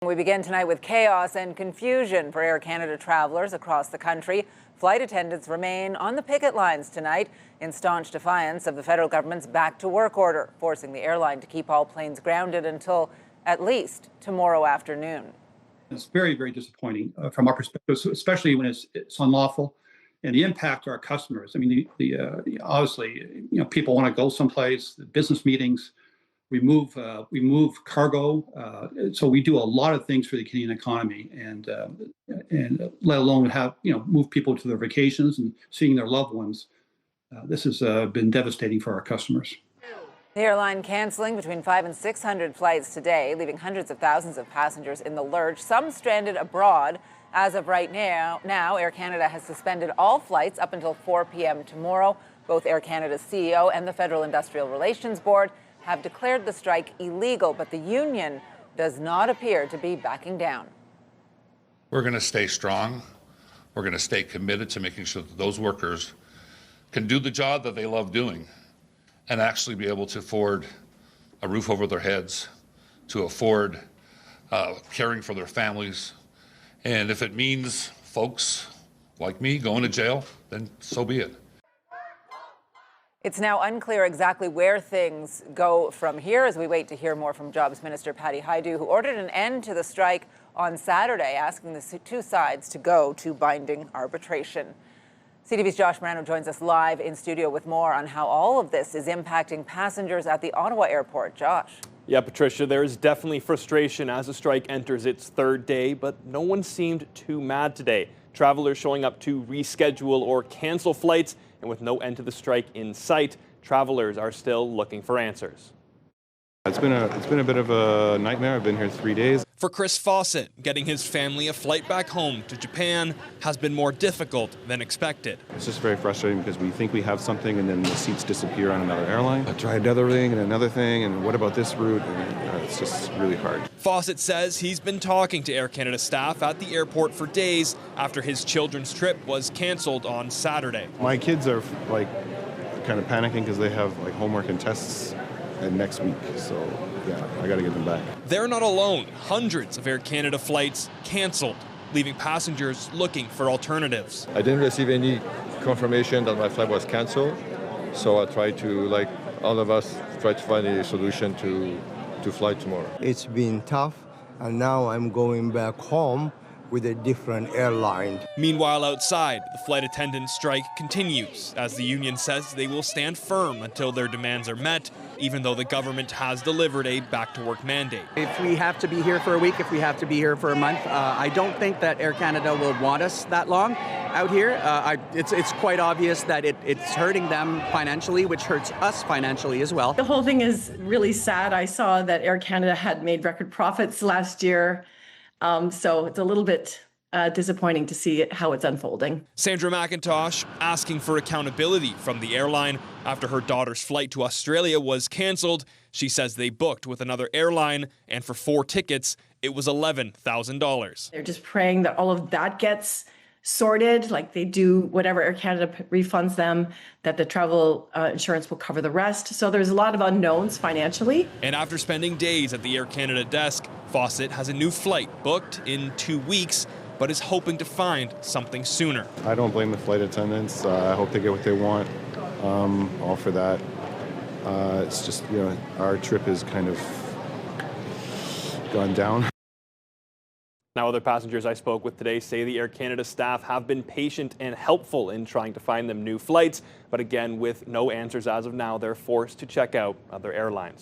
We begin tonight with chaos and confusion for Air Canada travelers across the country. Flight attendants remain on the picket lines tonight in staunch defiance of the federal government's back-to-work order, forcing the airline to keep all planes grounded until at least tomorrow afternoon. It's very, very disappointing from our perspective, especially when it's unlawful, and the impact to our customers. I mean, obviously, people want to go someplace, business meetings. We move cargo, so we do a lot of things for the Canadian economy, and let alone move people to their vacations and seeing their loved ones. This has been devastating for our customers. The airline canceling between 500 and 600 flights today, leaving hundreds of thousands of passengers in the lurch, some stranded abroad. As of right now, Air Canada has suspended all flights up until 4 p.m. tomorrow. Both Air Canada's CEO and the Federal Industrial Relations Board have declared the strike illegal, but the union does not appear to be backing down. We're going to stay strong. We're going to stay committed to making sure that those workers can do the job that they love doing and actually be able to afford a roof over their heads, to afford caring for their families. And if it means folks like me going to jail, then so be it. It's now unclear exactly where things go from here as we wait to hear more from Jobs Minister Patty Hajdu, who ordered an end to the strike on Saturday, asking the two sides to go to binding arbitration. CTV's Josh Marano joins us live in studio with more on how all of this is impacting passengers at the Ottawa airport. Josh. Yeah, Patricia, there is definitely frustration as the strike enters its third day, but no one seemed too mad today. Travelers showing up to reschedule or cancel flights, and with no end to the strike in sight, travelers are still looking for answers. It's been a bit of a nightmare. I've been here 3 days. For Chris Fawcett, getting his family a flight back home to Japan has been more difficult than expected. It's just very frustrating because we think we have something and then the seats disappear on another airline. I try another thing and another thing, and what about this route? And it's just really hard. Fawcett says he's been talking to Air Canada staff at the airport for days after his children's trip was canceled on Saturday. My kids are kind of panicking because they have homework and tests next week, so yeah, I got to get them back. They're not alone. Hundreds of Air Canada flights canceled, leaving passengers looking for alternatives. I didn't receive any confirmation that my flight was canceled, so I tried to, like all of us, try to find a solution to fly tomorrow. It's been tough, and now I'm going back home with a different airline. Meanwhile, outside, the flight attendant strike continues as the union says they will stand firm until their demands are met, even though the government has delivered a back-to-work mandate. If we have to be here for a week, if we have to be here for a month, I don't think that Air Canada will want us that long out here. It's quite obvious that it's hurting them financially, which hurts us financially as well. The whole thing is really sad. I saw that Air Canada had made record profits last year. So it's a little bit disappointing to see how it's unfolding. Sandra McIntosh asking for accountability from the airline after her daughter's flight to Australia was canceled. She says they booked with another airline, and for 4 tickets, it was $11,000. They're just praying that all of that gets sorted, like they do whatever Air Canada refunds them, that the travel insurance will cover the rest. So there's a lot of unknowns financially. And after spending days at the Air Canada desk, Fawcett has a new flight booked in 2 weeks, but is hoping to find something sooner. I don't blame the flight attendants. I hope they get what they want. All for that. It's just, our trip is kind of gone down. Now, other passengers I spoke with today say the Air Canada staff have been patient and helpful in trying to find them new flights. But again, with no answers as of now, they're forced to check out other airlines.